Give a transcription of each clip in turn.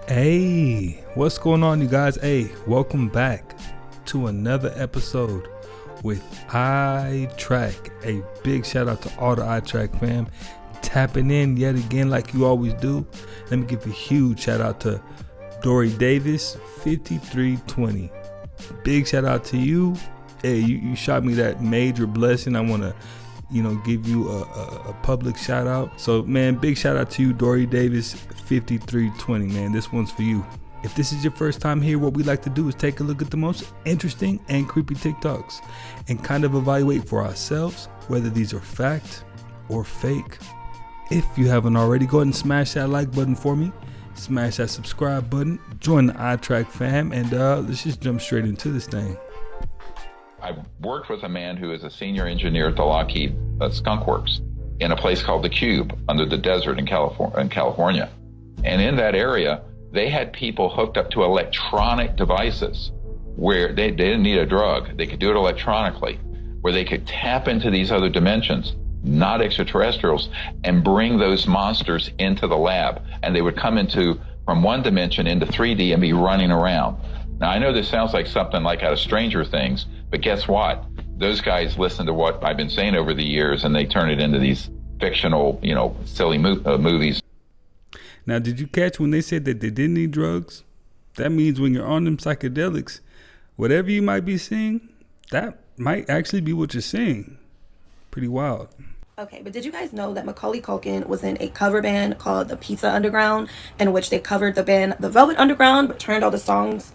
Hey, what's going on, you guys? Hey, welcome back to another episode with iTrack. A big shout out to all the iTrack fam tapping in yet again like you always do. Let me give a huge shout out to Dory Davis 5320. Big shout out to you. Hey, you shot me that major blessing. I want to give you a public shout out. So man, big shout out to you, Dory Davis 5320. Man, this one's for you. If this is your first time here, what we like to do is take a look at the most interesting and creepy TikToks and kind of evaluate for ourselves whether these are fact or fake. If you haven't already, go ahead and smash that like button for me, smash that subscribe button, join the iTrack fam, and let's just jump straight into this thing. I worked with a man who is a senior engineer at the Lockheed Skunk Works in a place called the Cube under the desert in California. And in that area, they had people hooked up to electronic devices where they didn't need a drug. They could do it electronically, where they could tap into these other dimensions, not extraterrestrials, and bring those monsters into the lab. And they would come from one dimension into 3D and be running around. Now, I know this sounds like something like out of Stranger Things, but guess what? Those guys listen to what I've been saying over the years, and they turn it into these fictional, silly movies. Now, did you catch when they said that they didn't need drugs? That means when you're on them psychedelics, whatever you might be seeing, that might actually be what you're seeing. Pretty wild. Okay, but did you guys know that Macaulay Culkin was in a cover band called the Pizza Underground, in which they covered the band The Velvet Underground, but turned all the songs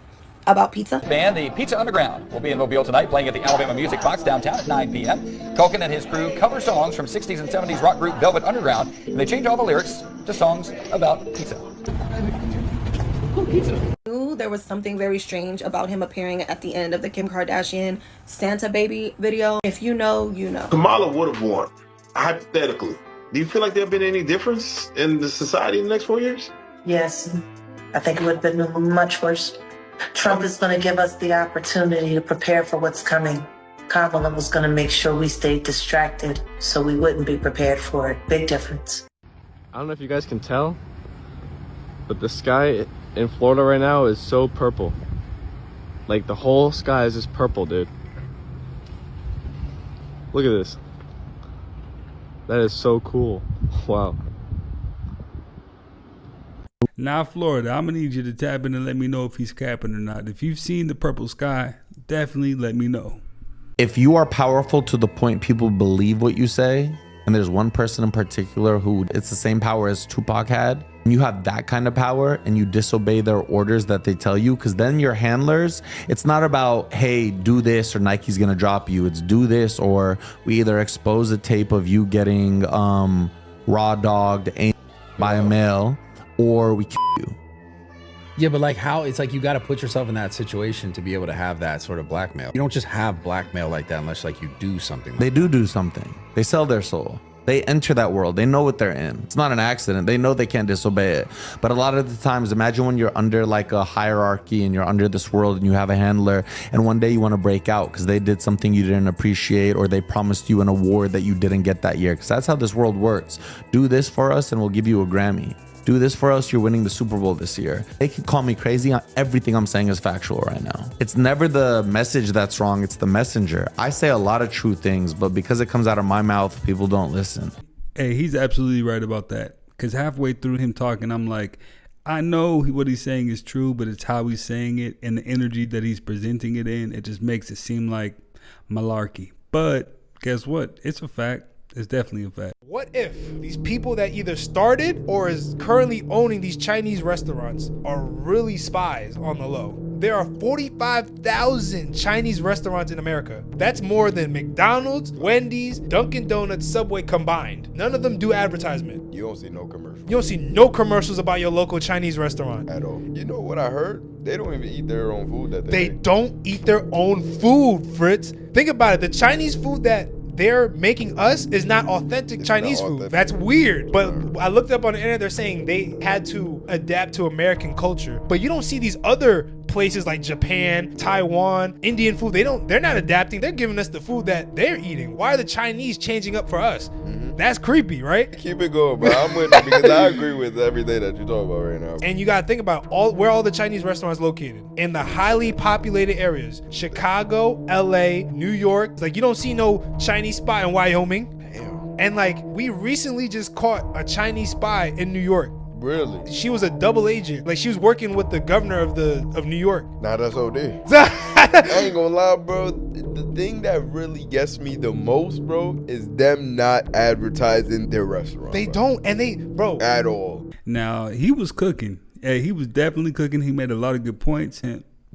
about pizza? Band, the Pizza Underground, will be in Mobile tonight, playing at the Alabama Music Box downtown at 9 p.m. Culkin and his crew cover songs from 60s and 70s rock group Velvet Underground, and they change all the lyrics to songs about pizza. There was something very strange about him appearing at the end of the Kim Kardashian Santa Baby video. If you know, you know. Kamala would have won, hypothetically. Do you feel like there have been any difference in the society in the next 4 years? Yes, I think it would have been much worse. Trump is going to give us the opportunity to prepare for what's coming. Kamala was going to make sure we stayed distracted so we wouldn't be prepared for it. Big difference. I don't know if you guys can tell, but the sky in Florida right now is so purple. Like the whole sky is just purple, dude. Look at this. That is so cool. Wow. Now, Florida, I'm going to need you to tap in and let me know if he's capping or not. If you've seen the purple sky, definitely let me know. If you are powerful to the point people believe what you say, and there's one person in particular who it's the same power as Tupac had, and you have that kind of power and you disobey their orders that they tell you, because then your handlers, it's not about, hey, do this or Nike's gonna drop you. It's do this or we either expose a tape of you getting raw dogged by a male or we kill you. Yeah, but like how it's like you got to put yourself in that situation to be able to have that sort of blackmail. You don't just have blackmail like that unless like you do something. They do something. They sell their soul. They enter that world. They know what they're in. It's not an accident. They know they can't disobey it. But a lot of the times, imagine when you're under like a hierarchy and you're under this world and you have a handler and one day you want to break out because they did something you didn't appreciate or they promised you an award that you didn't get that year. Because that's how this world works. Do this for us and we'll give you a Grammy. Do this for us, you're winning the Super Bowl this year. They can call me crazy. Everything I'm saying is factual right now. It's never the message that's wrong, it's the messenger. I say a lot of true things, but because it comes out of my mouth, people don't listen. Hey, he's absolutely right about that. Because halfway through him talking, I'm like, I know what he's saying is true, but it's how he's saying it and the energy that he's presenting it in. It just makes it seem like malarkey. But guess what? It's a fact. It's definitely a fact. What if these people that either started or is currently owning these Chinese restaurants are really spies on the low? There are 45,000 Chinese restaurants in America. That's more than McDonald's, Wendy's, Dunkin' Donuts, Subway combined. None of them do advertisement. You don't see no commercials. You don't see no commercials about your local Chinese restaurant. At all. You know what I heard? They don't even eat their own food that they don't eat their own food, Fritz. Think about it. The Chinese food that they're making us is not authentic Chinese food. That's weird. But I looked up on the internet, they're saying they had to adapt to American culture. But you don't see these other places like Japan, Taiwan, Indian food, they're not adapting. They're giving us the food that they're eating. Why are the Chinese changing up for us? That's creepy, right? Keep it going, bro. I'm with you because I agree with everything that you're talking about right now. And you gotta think about where all the Chinese restaurants located. In the highly populated areas. Chicago, LA, New York. Like, you don't see no Chinese spy in Wyoming. Damn. And like, we recently just caught a Chinese spy in New York. Really? She was a double agent. Like, she was working with the governor of New York. Nah, that's OD. I ain't gonna lie, bro. The thing that really gets me the most, bro, is them not advertising their restaurant. They bro. don't, and they, bro. At all. Now, he was cooking. Yeah, he was definitely cooking. He made a lot of good points.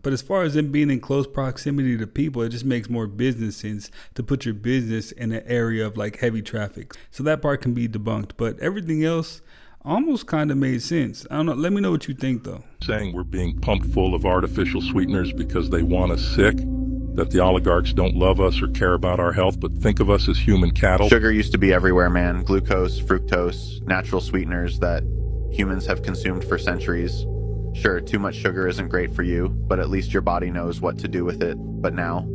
But as far as them being in close proximity to people, it just makes more business sense to put your business in an area of like heavy traffic. So that part can be debunked. But everything else almost kind of made sense. I don't know. Let me know what you think, though. Saying we're being pumped full of artificial sweeteners because they want us sick, that the oligarchs don't love us or care about our health, but think of us as human cattle. Sugar used to be everywhere, man. Glucose, fructose, natural sweeteners that humans have consumed for centuries. Sure, too much sugar isn't great for you, but at least your body knows what to do with it. But now,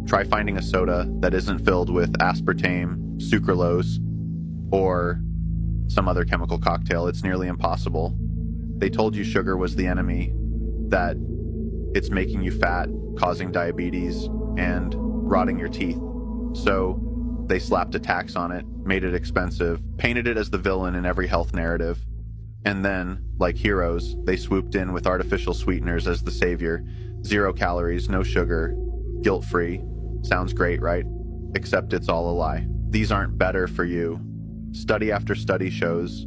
try finding a soda that isn't filled with aspartame, sucralose, or some other chemical cocktail. It's nearly impossible. They told you sugar was the enemy, that it's making you fat, causing diabetes, and rotting your teeth. So they slapped a tax on it, made it expensive, painted it as the villain in every health narrative. And then, like heroes, they swooped in with artificial sweeteners as the savior. 0 calories, no sugar, guilt-free. Sounds great, right? Except it's all a lie. These aren't better for you. Study after study shows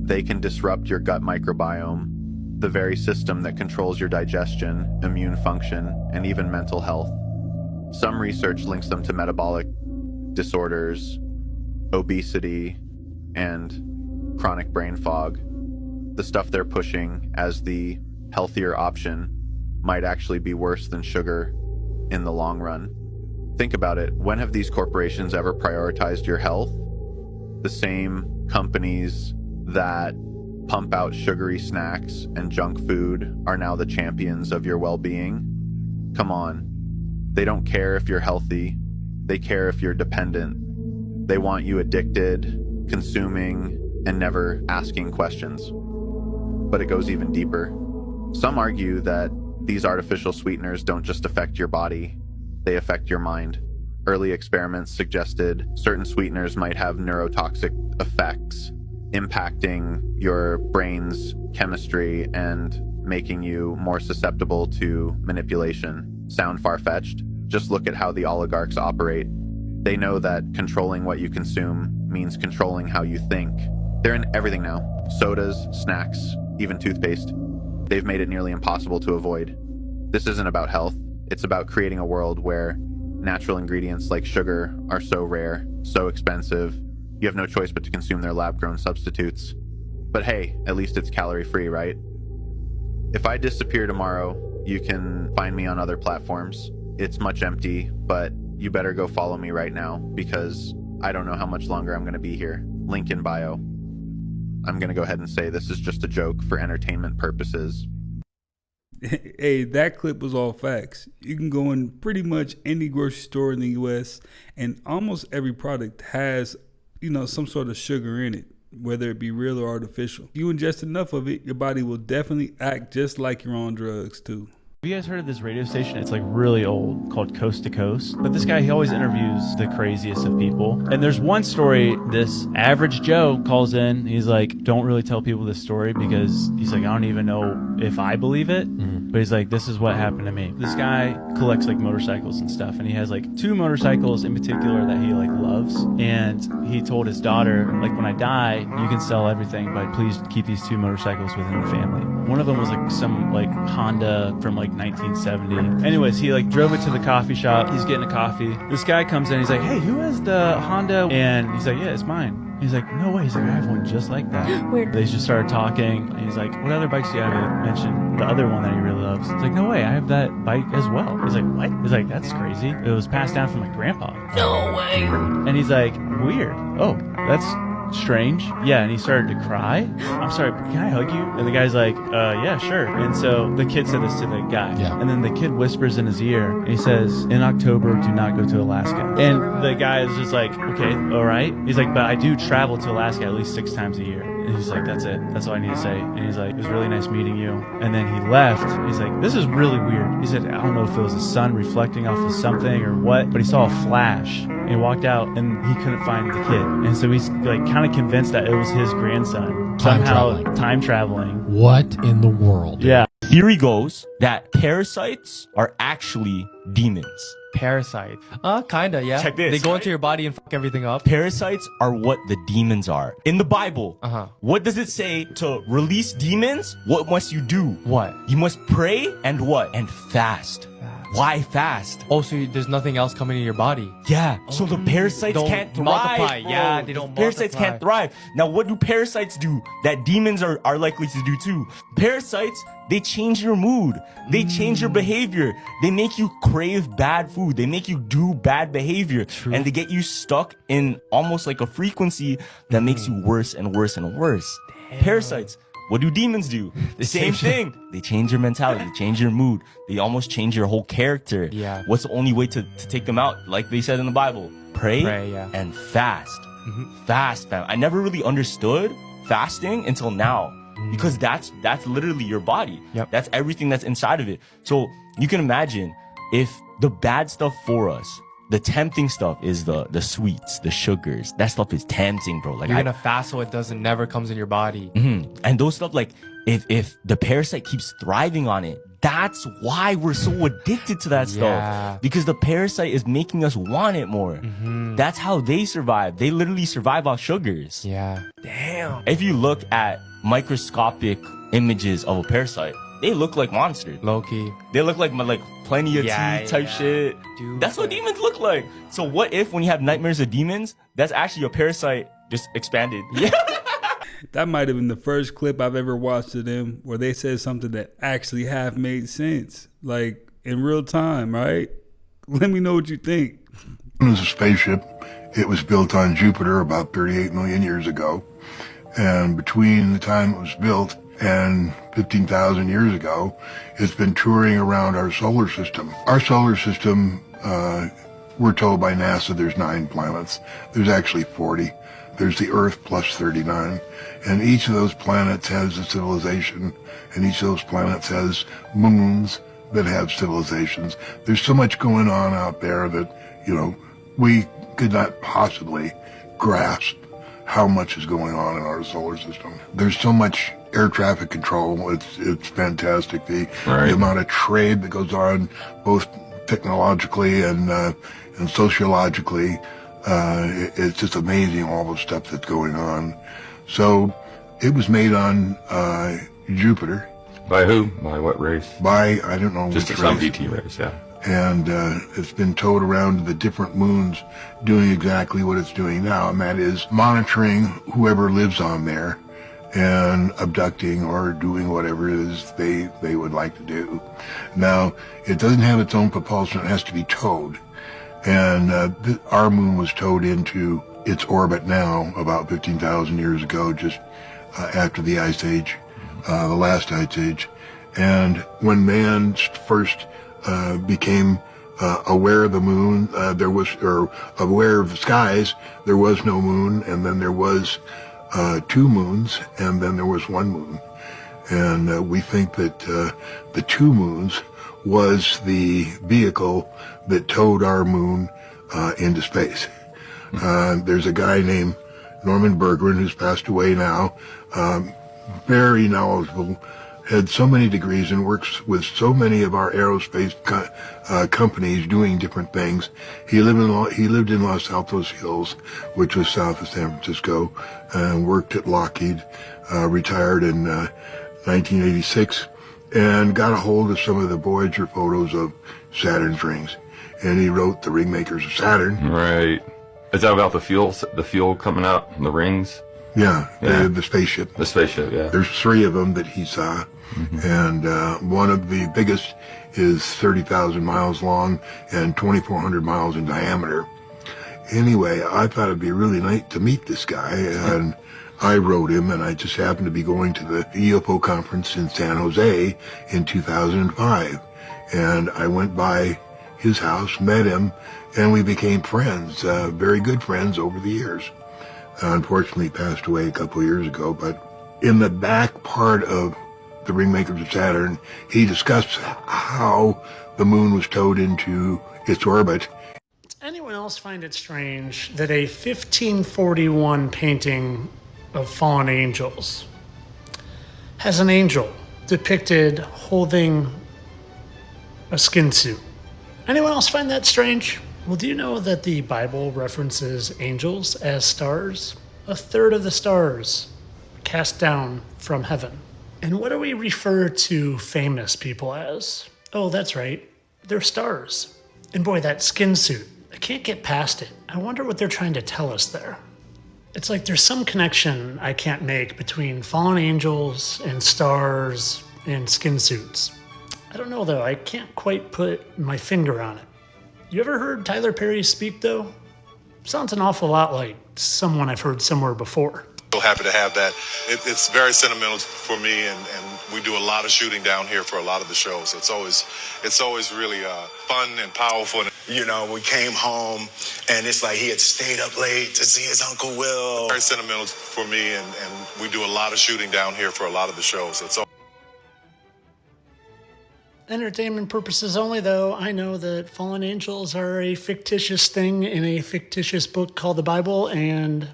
they can disrupt your gut microbiome, the very system that controls your digestion, immune function, and even mental health. Some research links them to metabolic disorders, obesity, and chronic brain fog. The stuff they're pushing as the healthier option might actually be worse than sugar in the long run. Think about it. When have these corporations ever prioritized your health? The same companies that pump out sugary snacks and junk food are now the champions of your well-being. Come on. They don't care if you're healthy. They care if you're dependent. They want you addicted, consuming, and never asking questions. But it goes even deeper. Some argue that these artificial sweeteners don't just affect your body, they affect your mind. Early experiments suggested certain sweeteners might have neurotoxic effects, impacting your brain's chemistry and making you more susceptible to manipulation. Sound far-fetched? Just look at how the oligarchs operate. They know that controlling what you consume means controlling how you think. They're in everything now. Sodas, snacks, even toothpaste. They've made it nearly impossible to avoid. This isn't about health. It's about creating a world where natural ingredients like sugar are so rare, so expensive, you have no choice but to consume their lab-grown substitutes. But hey, at least it's calorie-free, right? If I disappear tomorrow, you can find me on other platforms. It's much empty, but you better go follow me right now because I don't know how much longer I'm going to be here. Link in bio. I'm going to go ahead and say this is just a joke for entertainment purposes. Hey, that clip was all facts. You can go in pretty much any grocery store in the US and almost every product has, some sort of sugar in it, whether it be real or artificial. If you ingest enough of it, your body will definitely act just like you're on drugs too. Have you guys heard of this radio station? It's like really old, called Coast to Coast. But this guy, he always interviews the craziest of people. And there's one story, this average Joe calls in. He's like, don't really tell people this story because he's like, I don't even know if I believe it. But he's like, this is what happened to me. This guy collects like motorcycles and stuff. And he has like 2 motorcycles in particular that he like loves. And he told his daughter, like, when I die, you can sell everything, but please keep these 2 motorcycles within the family. One of them was like some like Honda from like 1970. Anyways, he like drove it to the coffee shop. He's getting a coffee. This guy comes in. He's like, hey, who has the Honda? And he's like, yeah, it's mine. He's like, no way. He's like, I have one just like that. Weird. They just started talking. And he's like, what other bikes do you have? He mentioned the other one that he really loves. He's like, no way. I have that bike as well. He's like, what? He's like, that's crazy. It was passed down from my grandpa. No way. And he's like, weird. Oh, that's strange. Yeah, and he started to cry. I'm sorry, can I hug you? And the guy's like, yeah, sure. And so the kid said this to the guy. Yeah. And then the kid whispers in his ear, and he says, in October, do not go to Alaska. And the guy is just like, okay, all right. He's like, but I do travel to Alaska at least 6 times a year. And he's like, that's it. That's all I need to say. And he's like, it was really nice meeting you. And then he left. He's like, this is really weird. He said, I don't know if it was the sun reflecting off of something or what, but he saw a flash. And he walked out and he couldn't find the kid. And so he's like kind of convinced that it was his grandson. Time traveling. What in the world? Yeah. Theory goes that parasites are actually demons. Parasite. Kinda, yeah. Check this. They go into your body and fuck everything up. Parasites are what the demons are. In the Bible, what does it say to release demons? What must you do? What? You must pray and what? And fast. Why fast? Oh, so there's nothing else coming in your body. Yeah. So the parasites can't thrive. Multiply. Bro. Yeah, they don't Parasites multiply. can't thrive. Now, what do parasites do that demons are likely to do too? Parasites, they change your mood. They change your behavior. They make you crave bad food. They make you do bad behavior. True. And they get you stuck in almost like a frequency that makes you worse and worse and worse. Damn. Parasites. What do demons do? The same thing. They change your mentality, they change your mood. They almost change your whole character. Yeah. What's the only way to take them out? Like they said in the Bible, pray and fast. Fast, fam. I never really understood fasting until now. Because that's literally your body. Yep. That's everything that's inside of it. So you can imagine if the bad stuff for us, the tempting stuff is the sweets, the sugars. That stuff is tempting, bro. Like you're gonna fast so it never comes in your body. And those stuff, like if the parasite keeps thriving on it, that's why we're so addicted to that stuff. Because the parasite is making us want it more. That's how they survive. They literally survive off sugars. Yeah. Damn. If you look at microscopic images of a parasite, they look like monsters. Low-key. They look like plenty of teeth type shit. Dude, that's what demons look like. So what if when you have nightmares of demons, that's actually a parasite just expanded? Yeah. That might have been the first clip I've ever watched of them where they said something that actually half made sense. Like in real time, right? Let me know what you think. It was a spaceship. It was built on Jupiter about 38 million years ago. And between the time it was built and 15,000 years ago, it's been touring around our solar system. Our solar system, we're told by NASA there's 9 planets. There's actually 40. There's the Earth plus 39. And each of those planets has a civilization, and each of those planets has moons that have civilizations. There's so much going on out there that, you know, we could not possibly grasp how much is going on in our solar system. There's so much air traffic control. It's fantastic. The amount of trade that goes on, both technologically and sociologically, it's just amazing, all the stuff that's going on. So it was made on Jupiter. By who? By what race? By, I don't know. Just some ET race, yeah. And it's been towed around to the different moons doing exactly what it's doing now, and that is monitoring whoever lives on there and abducting or doing whatever it is they would like to do. Now, it doesn't have its own propulsion. It has to be towed. And our moon was towed into its orbit now about 15,000 years ago, just after the Ice Age, the last Ice Age. And when man first became aware of the moon, or aware of the skies, there was no moon, and then there was 2 moons, and then there was 1 moon. And we think that the 2 moons was the vehicle that towed our moon into space. There's a guy named Norman Berggren who's passed away now, very knowledgeable, had so many degrees and works with so many of our aerospace companies doing different things. He lived in Los Altos Hills, which was south of San Francisco, and worked at Lockheed, retired in 1986, and got a hold of some of the Voyager photos of Saturn's rings. And he wrote The Ringmakers of Saturn. Right. Is that about the fuel coming out in the rings? Yeah. The spaceship. The spaceship, yeah. There's 3 of them that he saw. And one of the biggest is 30,000 miles long and 2,400 miles in diameter. Anyway, I thought it'd be really nice to meet this guy, and I wrote him, and I just happened to be going to the UFO conference in San Jose in 2005. And I went by his house, met him, and we became friends, very good friends over the years. Unfortunately, he passed away a couple of years ago, but in the back part of the Ringmakers of Saturn, he discussed how the moon was towed into its orbit. Does anyone else find it strange that a 1541 painting of fallen angels has an angel depicted holding a skin suit? Anyone else find that strange? Well, do you know that the Bible references angels as stars? A third of the stars cast down from heaven. And what do we refer to famous people as? Oh, that's right. They're stars. And boy, that skin suit, I can't get past it. I wonder what they're trying to tell us there. It's like there's some connection I can't make between fallen angels and stars and skin suits. I don't know though, I can't quite put my finger on it. You ever heard Tyler Perry speak though? Sounds an awful lot like someone I've heard somewhere before. So happy to have that. It's very sentimental for me, and we do a lot of shooting down here for a lot of the shows. So it's always really fun and powerful. You know, we came home and it's like he had stayed up late to see his Uncle Will. Very sentimental for me, and we do a lot of shooting down here for a lot of the shows. So it's Entertainment purposes only, though. I know that fallen angels are a fictitious thing in a fictitious book called the Bible, and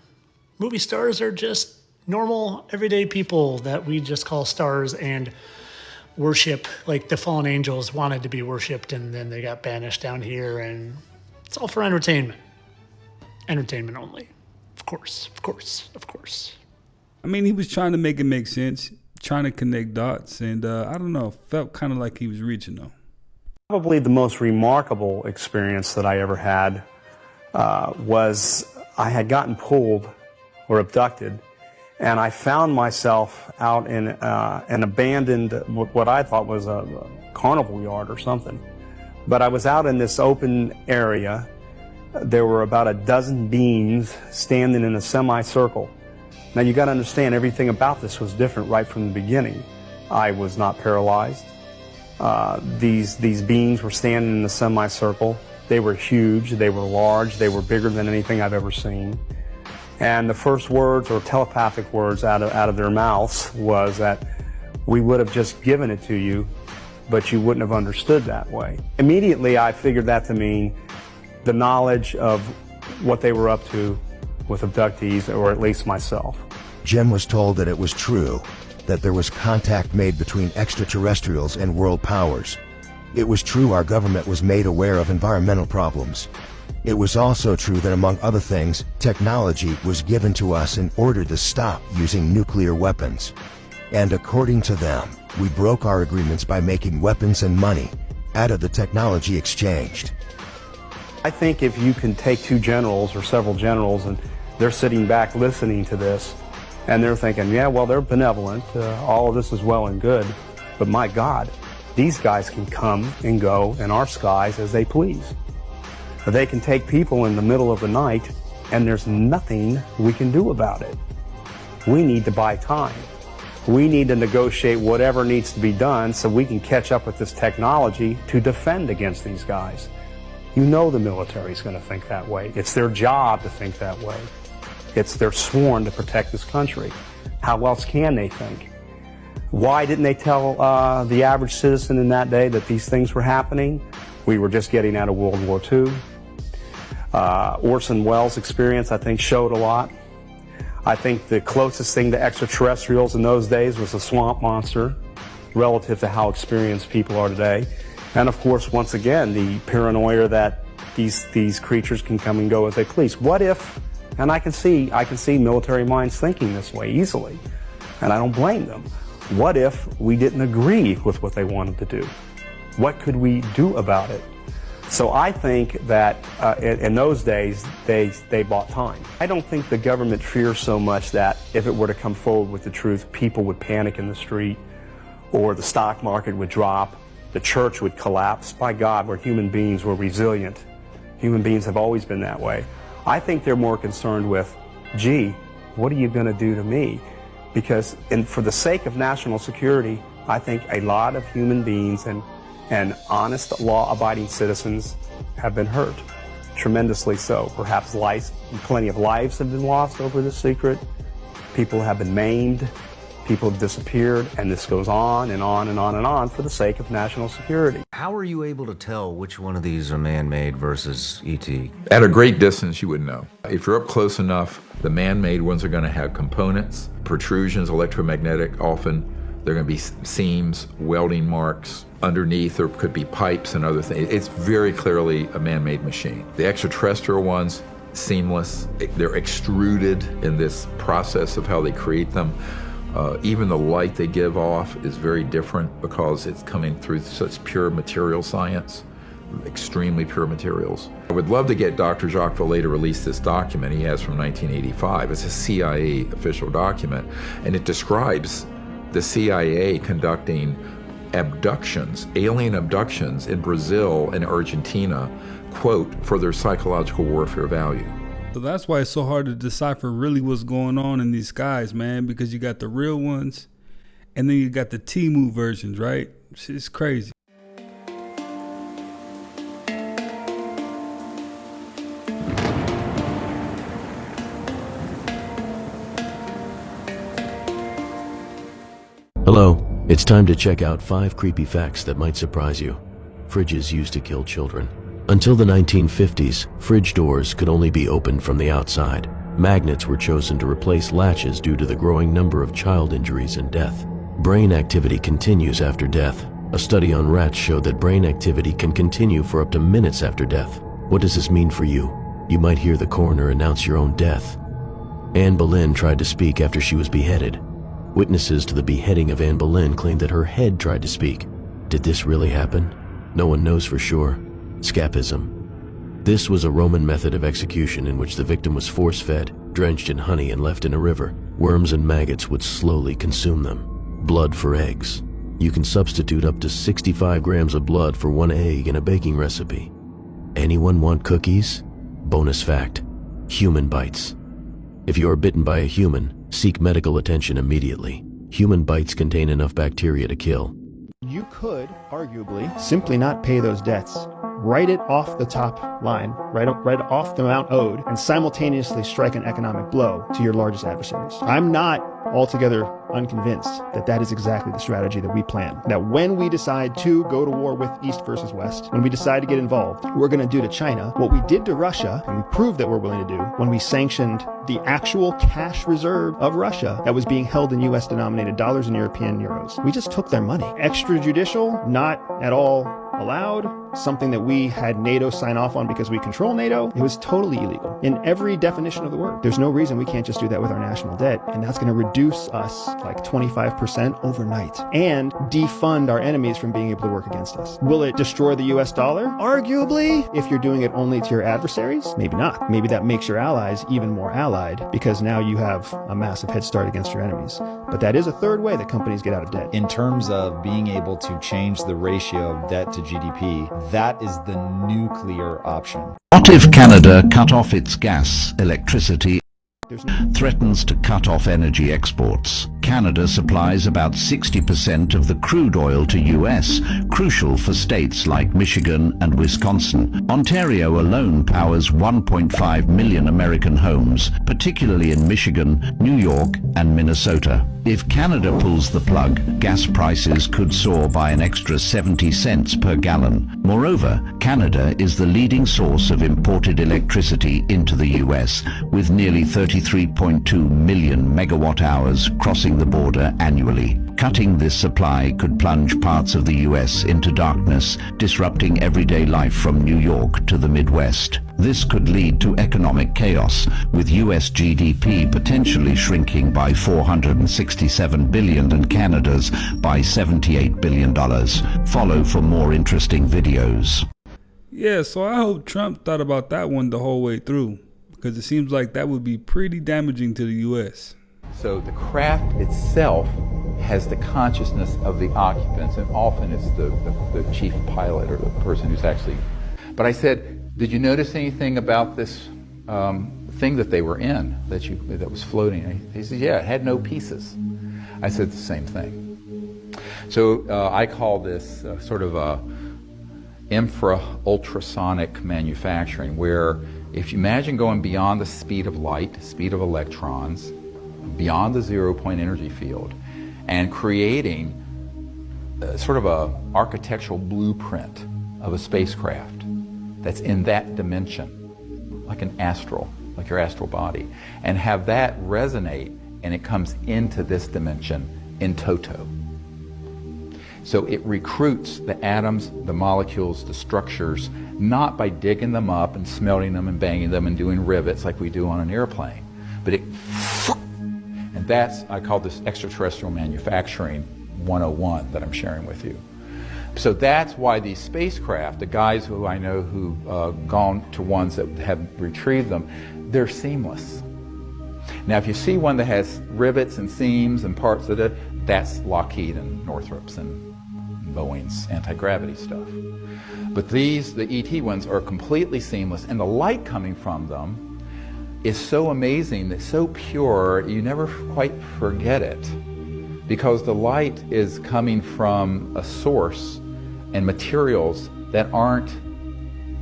movie stars are just normal, everyday people that we just call stars and worship. Like the fallen angels wanted to be worshipped, and then they got banished down here, and it's all for entertainment. Entertainment only. Of course, of course, of course. I mean, he was trying to make it make sense, trying to connect dots, and I don't know, felt kind of like he was reaching though. Probably the most remarkable experience that I ever had was I had gotten pulled or abducted, and I found myself out in an abandoned, what I thought was a carnival yard or something. But I was out in this open area. There were about a dozen beings standing in a semicircle. Now you got to understand, everything about this was different right from the beginning. I was not paralyzed. These beings were standing in a semicircle. They were huge, they were large, they were bigger than anything I've ever seen. And the first words, or telepathic words out of their mouths, was that we would have just given it to you, but you wouldn't have understood that way. Immediately I figured that to mean the knowledge of what they were up to with abductees, or at least myself. Jim was told that it was true, that there was contact made between extraterrestrials and world powers. It was true our government was made aware of environmental problems. It was also true that, among other things, technology was given to us in order to stop using nuclear weapons. And according to them, we broke our agreements by making weapons and money out of the technology exchanged. I think if you can take two generals or several generals and they're sitting back listening to this and they're thinking, yeah, well, they're benevolent, all of this is well and good, but my God, these guys can come and go in our skies as they please. They can take people in the middle of the night and there's nothing we can do about it. We need to buy time. We need to negotiate whatever needs to be done so we can catch up with this technology to defend against these guys. You know the military is going to think that way. It's their job to think that way. They're sworn to protect this country. How else can they think? Why didn't they tell the average citizen in that day that these things were happening? We were just getting out of World War II. Orson Welles' experience, I think, showed a lot. I think the closest thing to extraterrestrials in those days was a swamp monster, relative to how experienced people are today. And of course, once again, the paranoia that these creatures can come and go as they please. What if, and I can see military minds thinking this way easily, and I don't blame them. What if we didn't agree with what they wanted to do? What could we do about it? So I think that in those days, they bought time. I don't think the government fears so much that if it were to come forward with the truth, people would panic in the street, or the stock market would drop, the church would collapse. By God, we're human beings, we're resilient. Human beings have always been that way. I think they're more concerned with, gee, what are you going to do to me? Because for the sake of national security, I think a lot of human beings and honest, law-abiding citizens have been hurt, tremendously so. Perhaps plenty of lives have been lost over this secret. People have been maimed. People have disappeared, and this goes on and on and on and on for the sake of national security. How are you able to tell which one of these are man-made versus ET? At a great distance, you would know. If you're up close enough, the man-made ones are going to have components, protrusions, electromagnetic often. There are going to be seams, welding marks. Underneath there could be pipes and other things. It's very clearly a man-made machine. The extraterrestrial ones, seamless. They're extruded in this process of how they create them. Even the light they give off is very different because it's coming through such pure material science, extremely pure materials. I would love to get Dr. Jacques Vallée to release this document he has from 1985. It's a CIA official document, and it describes the CIA conducting abductions, alien abductions in Brazil and Argentina, quote, for their psychological warfare value. So that's why it's so hard to decipher really what's going on in these skies, man, because you got the real ones and then you got the Temu versions, right? It's crazy. Hello, it's time to check out 5 creepy facts that might surprise you. Fridges used to kill children. Until the 1950s, fridge doors could only be opened from the outside. Magnets were chosen to replace latches due to the growing number of child injuries and death. Brain activity continues after death. A study on rats showed that brain activity can continue for up to minutes after death. What does this mean for you? You might hear the coroner announce your own death. Anne Boleyn tried to speak after she was beheaded. Witnesses to the beheading of Anne Boleyn claimed that her head tried to speak. Did this really happen? No one knows for sure. Scapism. This was a Roman method of execution in which the victim was force-fed, drenched in honey and left in a river. Worms and maggots would slowly consume them. Blood for eggs. You can substitute up to 65 grams of blood for 1 egg in a baking recipe. Anyone want cookies? Bonus fact: human bites. If you are bitten by a human, seek medical attention immediately. Human bites contain enough bacteria to kill. You could, arguably, simply not pay those debts. Write it off the top line, write off the amount owed, and simultaneously strike an economic blow to your largest adversaries. I'm not altogether unconvinced that that is exactly the strategy that we plan. That when we decide to go to war with East versus West, when we decide to get involved, we're going to do to China what we did to Russia, and we proved that we're willing to do when we sanctioned the actual cash reserve of Russia that was being held in US denominated dollars and European euros. We just took their money. Extrajudicial, not at all allowed. Something that we had NATO sign off on because we control NATO. It was totally illegal in every definition of the word. There's no reason we can't just do that with our national debt, and that's going to reduce us like 25% overnight and defund our enemies from being able to work against us. Will it destroy the US dollar? Arguably. If you're doing it only to your adversaries, maybe not. Maybe that makes your allies even more allied because now you have a massive head start against your enemies. But that is a third way that companies get out of debt. In terms of being able to change the ratio of debt to GDP, that is the nuclear option. What if Canada cut off its gas, electricity, threatens to cut off energy exports? Canada supplies about 60% of the crude oil to US, crucial for states like Michigan and Wisconsin. Ontario alone powers 1.5 million American homes, particularly in Michigan, New York, and Minnesota. If Canada pulls the plug, gas prices could soar by an extra 70 cents per gallon. Moreover, Canada is the leading source of imported electricity into the US, with nearly 33.2 million megawatt hours crossing the border annually. Cutting this supply could plunge parts of the US into darkness, disrupting everyday life from New York to the Midwest. This could lead to economic chaos, with US GDP potentially shrinking by $467 billion and Canada's by $78 billion. Follow for more interesting videos. Yeah, so I hope Trump thought about that one the whole way through, because it seems like that would be pretty damaging to the US. So the craft itself has the consciousness of the occupants, and often it's the chief pilot or the person who's actually... But I said, did you notice anything about this thing that they were in that was floating? He said, yeah, it had no pieces. I said the same thing. So I call this sort of a infra-ultrasonic manufacturing, where if you imagine going beyond the speed of light, speed of electrons, beyond the 0-point energy field, and creating sort of a architectural blueprint of a spacecraft that's in that dimension, like an astral, like your astral body, and have that resonate, and it comes into this dimension in toto. So it recruits the atoms, the molecules, the structures, not by digging them up and smelting them and banging them and doing rivets like we do on an airplane, but it, and that's, I call this extraterrestrial manufacturing 101 that I'm sharing with you. So that's why these spacecraft, the guys who I know who've gone to ones that have retrieved them, they're seamless. Now, if you see one that has rivets and seams and parts of it, that's Lockheed and Northrop's and Boeing's anti-gravity stuff. But these, the ET ones, are completely seamless, and the light coming from them is so amazing, it's so pure, you never quite forget it, because the light is coming from a source and materials that aren't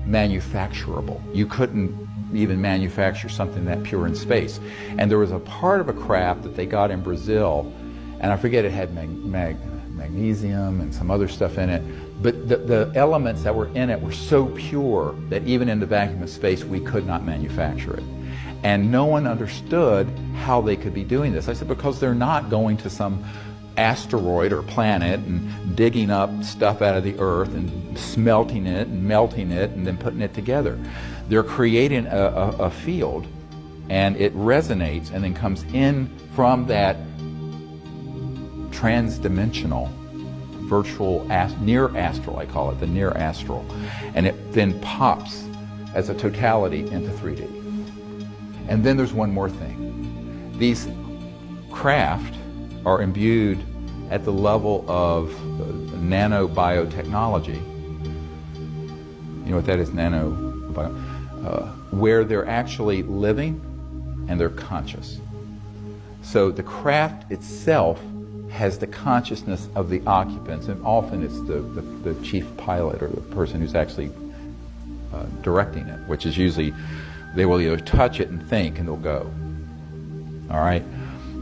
manufacturable. You couldn't even manufacture something that pure in space. And there was a part of a craft that they got in Brazil, and I forget, it had magnesium and some other stuff in it, but the elements that were in it were so pure that even in the vacuum of space we could not manufacture it. And no one understood how they could be doing this. I said, because they're not going to some asteroid or planet and digging up stuff out of the earth and smelting it and melting it and then putting it together. They're creating a field, and it resonates and then comes in from that transdimensional virtual near astral, I call it, the near astral, and it then pops as a totality into 3D. And then there's one more thing. These craft are imbued at the level of nanobiotechnology. You know what that is, where they're actually living and they're conscious. So the craft itself has the consciousness of the occupants, and often it's the chief pilot or the person who's actually directing it, which is usually, they will either touch it and think and they'll go. All right?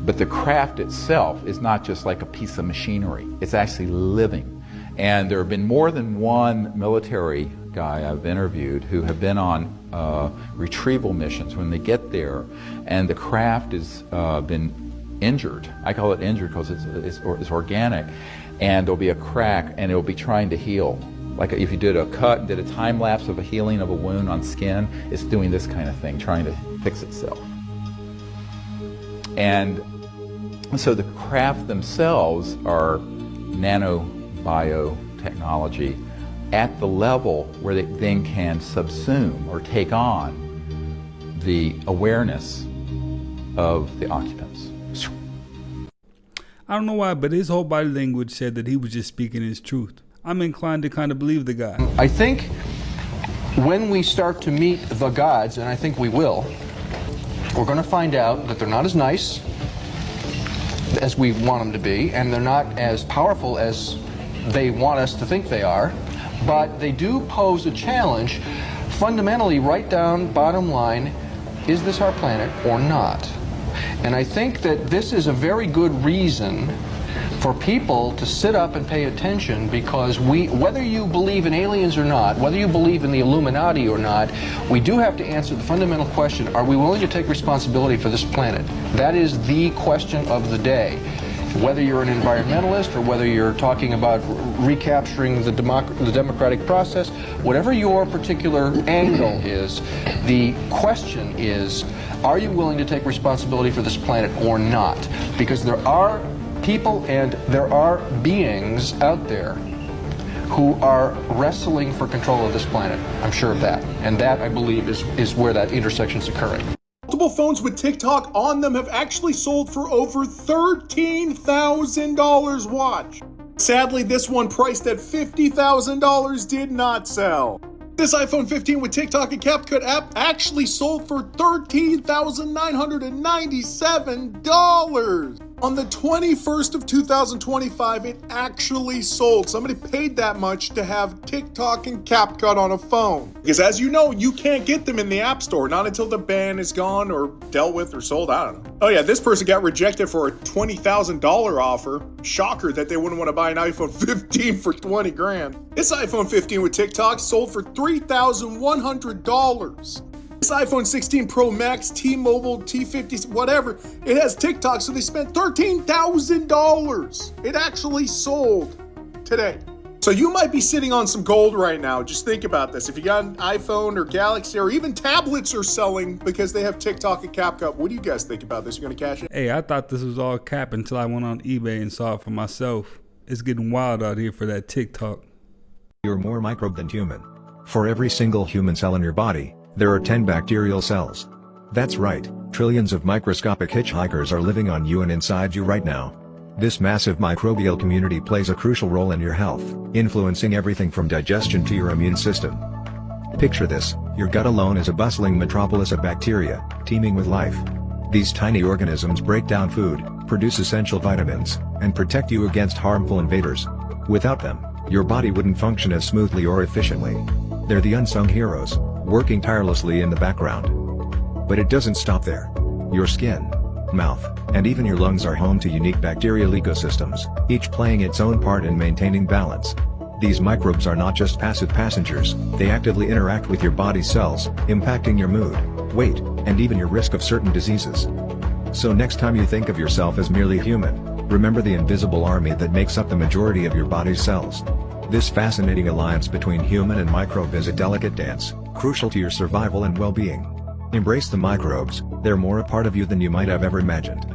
But the craft itself is not just like a piece of machinery. It's actually living. And there have been more than one military guy I've interviewed who have been on retrieval missions when they get there, and the craft has been injured. I call it injured because it's organic, and there'll be a crack and it'll be trying to heal. Like if you did a cut and did a time lapse of a healing of a wound on skin, it's doing this kind of thing, trying to fix itself. And so the craft themselves are nanobiotechnology at the level where they then can subsume or take on the awareness of the occupants. I don't know why, but his whole body language said that he was just speaking his truth. I'm inclined to kind of believe the guy. I think when we start to meet the gods, and I think we will, we're going to find out that they're not as nice as we want them to be, and they're not as powerful as they want us to think they are, but they do pose a challenge. Fundamentally, right down, bottom line, is this our planet or not? And I think that this is a very good reason for people to sit up and pay attention, because whether you believe in aliens or not, whether you believe in the Illuminati or not, we do have to answer the fundamental question: are we willing to take responsibility for this planet? That is the question of the day. Whether you're an environmentalist or whether you're talking about recapturing the democratic process, whatever your particular angle is, the question is, are you willing to take responsibility for this planet or not? Because there are people and there are beings out there who are wrestling for control of this planet. I'm sure of that. And that, I believe, is where that intersection is occurring. Multiple phones with TikTok on them have actually sold for over $13,000. Watch. Sadly, this one priced at $50,000 did not sell. This iPhone 15 with TikTok and CapCut app actually sold for $13,997. On the 21st of 2025, it actually sold. Somebody paid that much to have TikTok and CapCut on a phone. Because as you know, you can't get them in the App Store, not until the ban is gone or dealt with or sold, I don't know. Oh yeah, this person got rejected for a $20,000 offer. Shocker that they wouldn't want to buy an iPhone 15 for 20 grand. This iPhone 15 with TikTok sold for $3,100. This iPhone 16 Pro Max, T-Mobile, T50, whatever, it has TikTok, so they spent $13,000. It actually sold today. So you might be sitting on some gold right now. Just think about this. If you got an iPhone or Galaxy or even tablets are selling because they have TikTok and CapCut, what do you guys think about this? You're going to cash it? Hey, I thought this was all cap until I went on eBay and saw it for myself. It's getting wild out here for that TikTok. You're more microbe than human. For every single human cell in your body, there are 10 bacterial cells. That's right, trillions of microscopic hitchhikers are living on you and inside you right now. This massive microbial community plays a crucial role in your health, influencing everything from digestion to your immune system. Picture this, your gut alone is a bustling metropolis of bacteria, teeming with life. These tiny organisms break down food, produce essential vitamins, and protect you against harmful invaders. Without them, your body wouldn't function as smoothly or efficiently. They're the unsung heroes, working tirelessly in the background. But it doesn't stop there. Your skin, mouth, and even your lungs are home to unique bacterial ecosystems, each playing its own part in maintaining balance. These microbes are not just passive passengers, they actively interact with your body's cells, impacting your mood, weight, and even your risk of certain diseases. So next time you think of yourself as merely human, remember the invisible army that makes up the majority of your body's cells. This fascinating alliance between human and microbe is a delicate dance, crucial to your survival and well-being. Embrace the microbes, they're more a part of you than you might have ever imagined.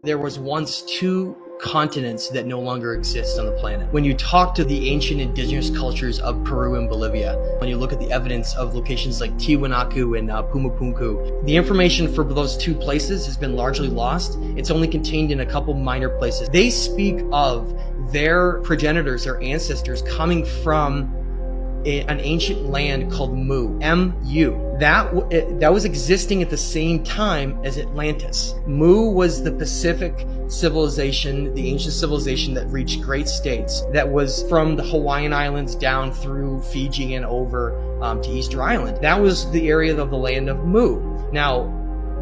There was once two continents that no longer exist on the planet. When you talk to the ancient indigenous cultures of Peru and Bolivia, when you look at the evidence of locations like Tiwanaku and Pumapunku, the information for those two places has been largely lost. It's only contained in a couple minor places. They speak of their progenitors, their ancestors, coming from an ancient land called Mu, M-U. That was existing at the same time as Atlantis. Mu was the Pacific civilization, the ancient civilization that reached great states, that was from the Hawaiian Islands down through Fiji and over to Easter Island. That was the area of the land of Mu. Now,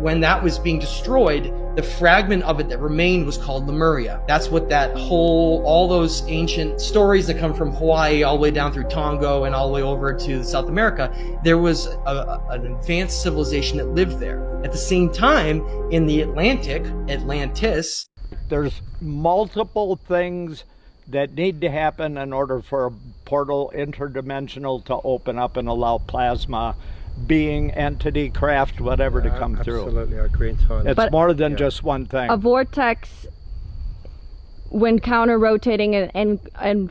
when that was being destroyed, the fragment of it that remained was called Lemuria. That's what all those ancient stories that come from Hawaii all the way down through Tonga and all the way over to South America, there was an advanced civilization that lived there. At the same time, in the Atlantic, Atlantis, there's multiple things that need to happen in order for a portal interdimensional to open up and allow plasma, being, entity, craft, whatever to come through. Absolutely, I agree entirely. It's more than just one thing. A vortex, when counter-rotating and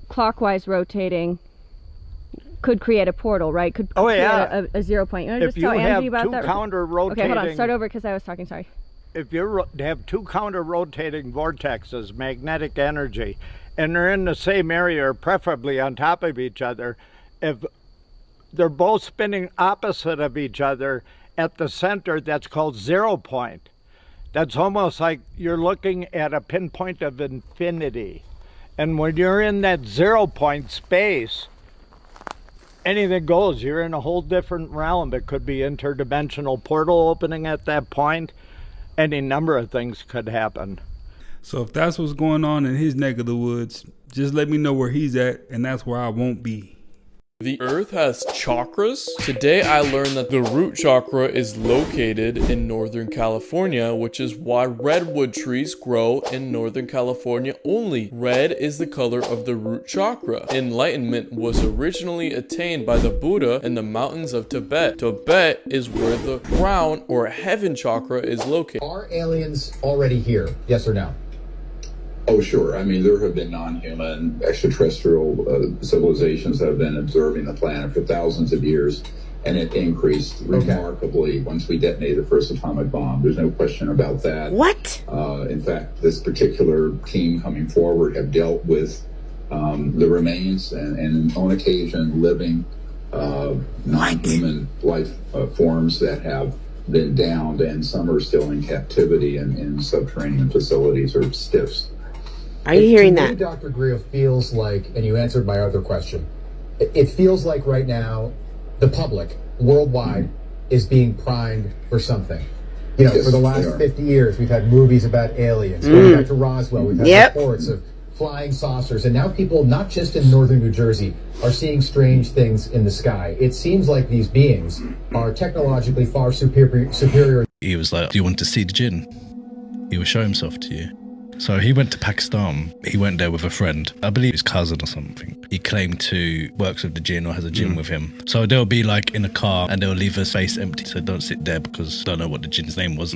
clockwise rotating, could create a portal, right? Could create a 0 point. You want to just tell Angie about that? Counter-rotating... Okay, hold on. Start over because I was talking, sorry. If you have two counter-rotating vortexes, magnetic energy, and they're in the same area or preferably on top of each other, if they're both spinning opposite of each other at the center, that's called 0 point. That's almost like you're looking at a pinpoint of infinity. And when you're in that 0 point space, anything goes. You're in a whole different realm. It could be interdimensional portal opening at that point. Any number of things could happen. So if that's what's going on in his neck of the woods, just let me know where he's at, and that's where I won't be. The earth has chakras. Today I learned that the root chakra is located in Northern California, which is why redwood trees grow in Northern California only. Red is the color of the root chakra. Enlightenment was originally attained by the Buddha in the mountains of Tibet. Tibet is where the crown or heaven chakra is located. Are aliens already here? Yes or no? Oh, sure. I mean, there have been non-human extraterrestrial civilizations that have been observing the planet for thousands of years, and it increased remarkably once we detonated the first atomic bomb. There's no question about that. What? In fact, this particular team coming forward have dealt with the remains and on occasion living non-human life forms that have been downed, and some are still in captivity in subterranean facilities or STIFs. Are you hearing that? Dr. Greer feels like, and you answered my other question, it feels like right now the public worldwide is being primed for something. You know, for the last 50 years, we've had movies about aliens. Going back to Roswell, we've had reports of flying saucers, and now people, not just in northern New Jersey, are seeing strange things in the sky. It seems like these beings are technologically far superior. He was like, do you want to see the jinn? He will show himself to you. So he went to Pakistan. He went there with a friend, I believe his cousin or something. He claimed to works with the jinn or has a jinn with him. So they'll be like in a car and they'll leave his face empty. So don't sit there because I don't know what the jinn's name was.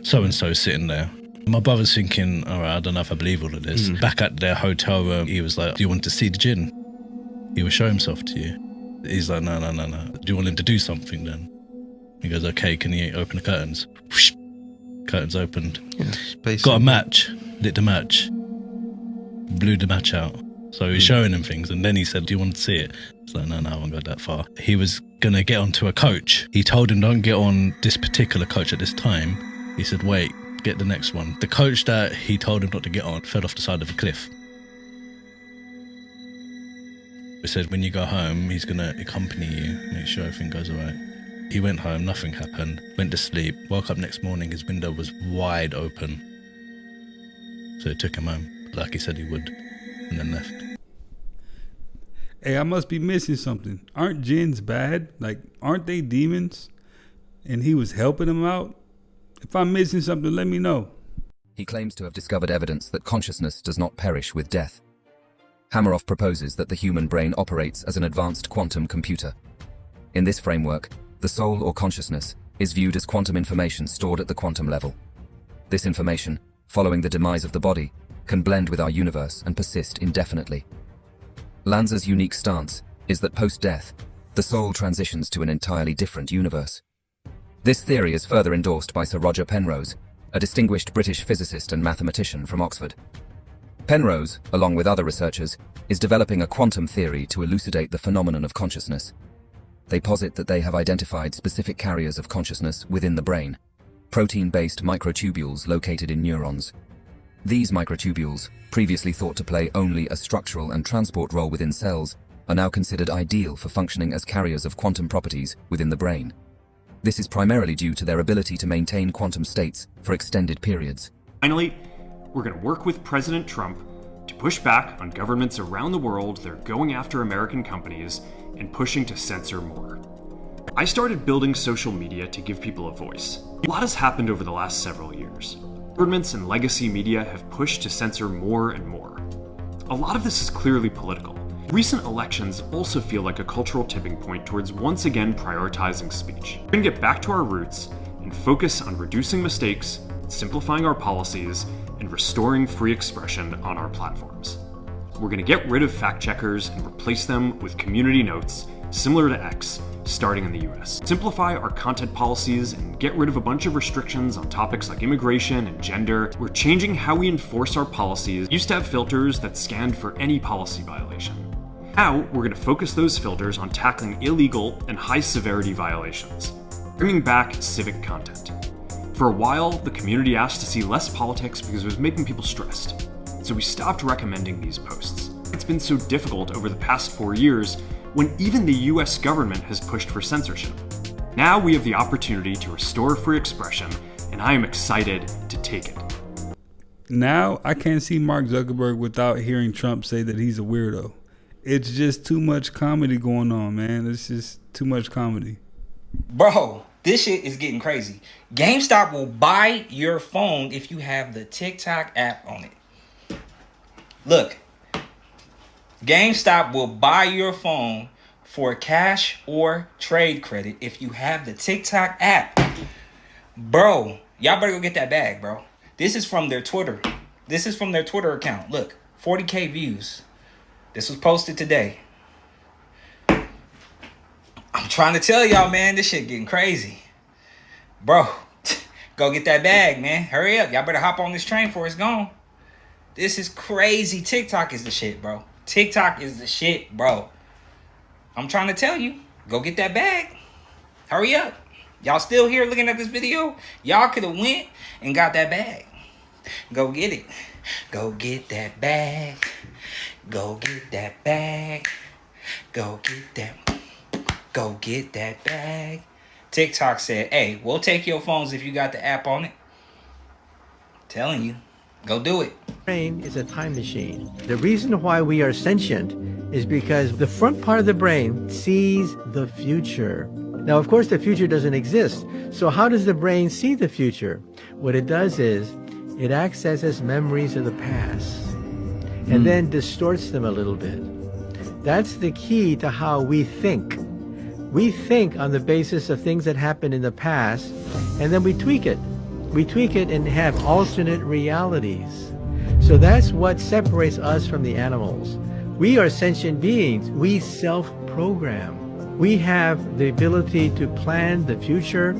So-and-so sitting there. My brother's thinking, all right, I don't know if I believe all of this. Back at their hotel room, he was like, do you want to see the jinn? He will show himself to you. He's like, no. Do you want him to do something then? He goes, okay, can you open the curtains? Whoosh. Curtains opened. Got a match, lit the match, blew the match out. So he was showing him things, and then he said, do you want to see it? It's like, no, I won't go that far. He was going to get onto a coach. He told him, don't get on this particular coach at this time. He said, wait, get the next one. The coach that he told him not to get on fell off the side of a cliff. He said, when you go home, he's going to accompany you, make sure everything goes all right. He went home, nothing happened, went to sleep, woke up next morning, his window was wide open. So it took him home, like he said he would, and then left. Hey, I must be missing something. Aren't jinns bad? Like, aren't they demons? And he was helping him out? If I'm missing something, let me know. He claims to have discovered evidence that consciousness does not perish with death. Hameroff proposes that the human brain operates as an advanced quantum computer. In this framework, the soul or consciousness is viewed as quantum information stored at the quantum level. This information, following the demise of the body, can blend with our universe and persist indefinitely. Lanza's unique stance is that post-death, the soul transitions to an entirely different universe. This theory is further endorsed by Sir Roger Penrose, a distinguished British physicist and mathematician from Oxford. Penrose, along with other researchers, is developing a quantum theory to elucidate the phenomenon of consciousness. They posit that they have identified specific carriers of consciousness within the brain, protein-based microtubules located in neurons. These microtubules, previously thought to play only a structural and transport role within cells, are now considered ideal for functioning as carriers of quantum properties within the brain. This is primarily due to their ability to maintain quantum states for extended periods. Finally, we're going to work with President Trump to push back on governments around the world that are going after American companies and pushing to censor more. I started building social media to give people a voice. A lot has happened over the last several years. Governments and legacy media have pushed to censor more and more. A lot of this is clearly political. Recent elections also feel like a cultural tipping point towards once again prioritizing speech. We're going to get back to our roots and focus on reducing mistakes, simplifying our policies, and restoring free expression on our platforms. We're going to get rid of fact checkers and replace them with community notes, similar to X, starting in the US. Simplify our content policies and get rid of a bunch of restrictions on topics like immigration and gender. We're changing how we enforce our policies. We used to have filters that scanned for any policy violation. Now, we're going to focus those filters on tackling illegal and high-severity violations, bringing back civic content. For a while, the community asked to see less politics because it was making people stressed. so we stopped recommending these posts. It's been so difficult over the past 4 years when even the US government has pushed for censorship. Now we have the opportunity to restore free expression, and I am excited to take it. Now I can't see Mark Zuckerberg without hearing Trump say that he's a weirdo. It's just too much comedy going on, man. It's just too much comedy. Bro, this shit is getting crazy. GameStop will buy your phone if you have the TikTok app on it. Look, GameStop will buy your phone for cash or trade credit if you have the TikTok app. Bro, y'all better go get that bag, bro. This is from their Twitter. This is from their Twitter account. Look, 40K views. This was posted today. I'm trying to tell y'all, man, this shit getting crazy. Bro, go get that bag, man. Hurry up. Y'all better hop on this train before it's gone. This is crazy. TikTok is the shit, bro. TikTok is the shit, bro. I'm trying to tell you. Go get that bag. Hurry up. Y'all still here looking at this video? Y'all could have went and got that bag. Go get it. Go get that bag. Go get that bag. Go get that. Go get that bag. TikTok said, hey, we'll take your phones if you got the app on it. Telling you. Go do it. Brain is a time machine. The reason why we are sentient is because the front part of the brain sees the future. Now, of course, the future doesn't exist. So how does the brain see the future? What it does is it accesses memories of the past and then distorts them a little bit. That's the key to how we think. We think on the basis of things that happened in the past, and then we tweak it. We tweak it and have alternate realities. So that's what separates us from the animals. We are sentient beings. We self-program. We have the ability to plan the future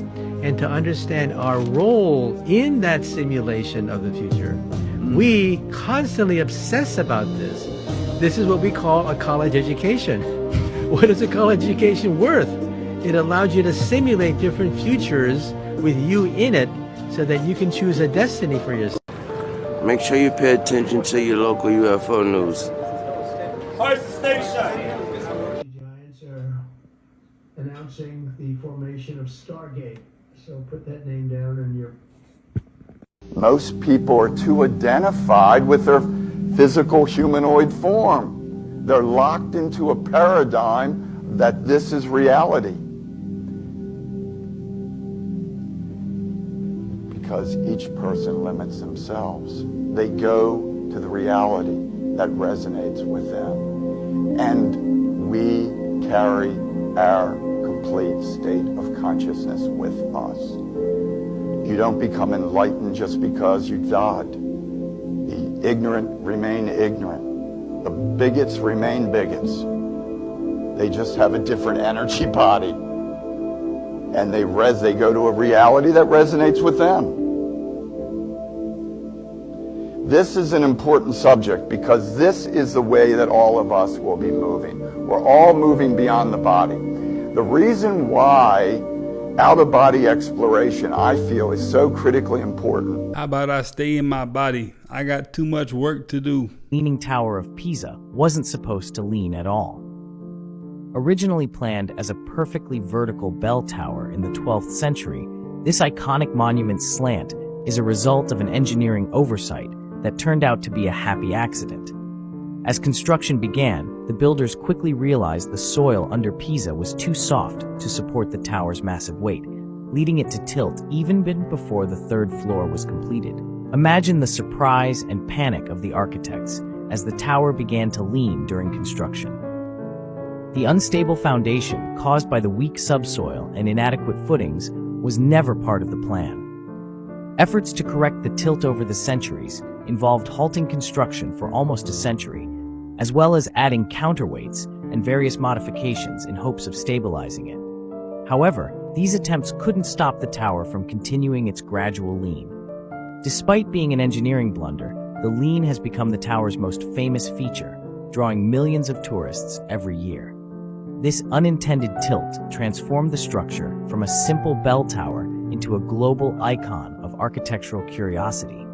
and to understand our role in that simulation of the future. We constantly obsess about this. This is what we call a college education. What is a college education worth? It allows you to simulate different futures with you in it so that you can choose a destiny for yourself. Make sure you pay attention to your local UFO news. Where's the station? Giants are announcing the formation of Stargate. So put that name down in your... Most people are too identified with their physical humanoid form. They're locked into a paradigm that this is reality. Because each person limits themselves. They go to the reality that resonates with them. And we carry our complete state of consciousness with us. You don't become enlightened just because you died. The ignorant remain ignorant. The bigots remain bigots. They just have a different energy body. And they go to a reality that resonates with them. This is an important subject because this is the way that all of us will be moving. We're all moving beyond the body. The reason why out-of-body exploration, I feel, is so critically important. How about I stay in my body? I got too much work to do. Leaning Tower of Pisa wasn't supposed to lean at all. Originally planned as a perfectly vertical bell tower in the 12th century, this iconic monument's slant is a result of an engineering oversight that turned out to be a happy accident. As construction began, the builders quickly realized the soil under Pisa was too soft to support the tower's massive weight, leading it to tilt even before the third floor was completed. Imagine the surprise and panic of the architects as the tower began to lean during construction. The unstable foundation caused by the weak subsoil and inadequate footings was never part of the plan. Efforts to correct the tilt over the centuries involved halting construction for almost a century, as well as adding counterweights and various modifications in hopes of stabilizing it. However, these attempts couldn't stop the tower from continuing its gradual lean. Despite being an engineering blunder, the lean has become the tower's most famous feature, drawing millions of tourists every year. This unintended tilt transformed the structure from a simple bell tower into a global icon of architectural curiosity.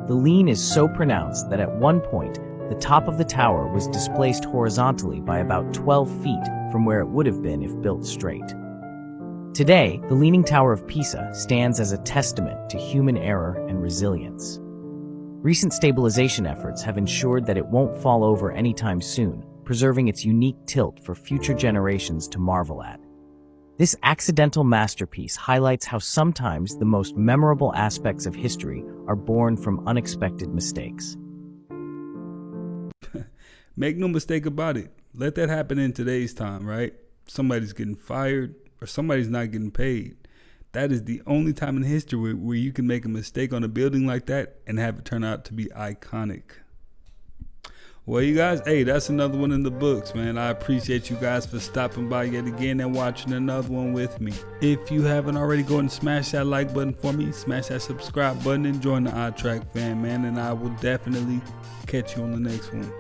The lean is so pronounced that at one point, the top of the tower was displaced horizontally by about 12 feet from where it would have been if built straight. Today, the Leaning Tower of Pisa stands as a testament to human error and resilience. Recent stabilization efforts have ensured that it won't fall over anytime soon, preserving its unique tilt for future generations to marvel at. This accidental masterpiece highlights how sometimes the most memorable aspects of history are born from unexpected mistakes. Make no mistake about it. Let that happen in today's time, right? Somebody's getting fired or somebody's not getting paid. That is the only time in history where you can make a mistake on a building like that and have it turn out to be iconic. Well, you guys, hey, that's another one in the books, man. I appreciate you guys for stopping by yet again and watching another one with me. If you haven't already, go and smash that like button for me, smash that subscribe button, and join the iTrack fan, man. And I will definitely catch you on the next one.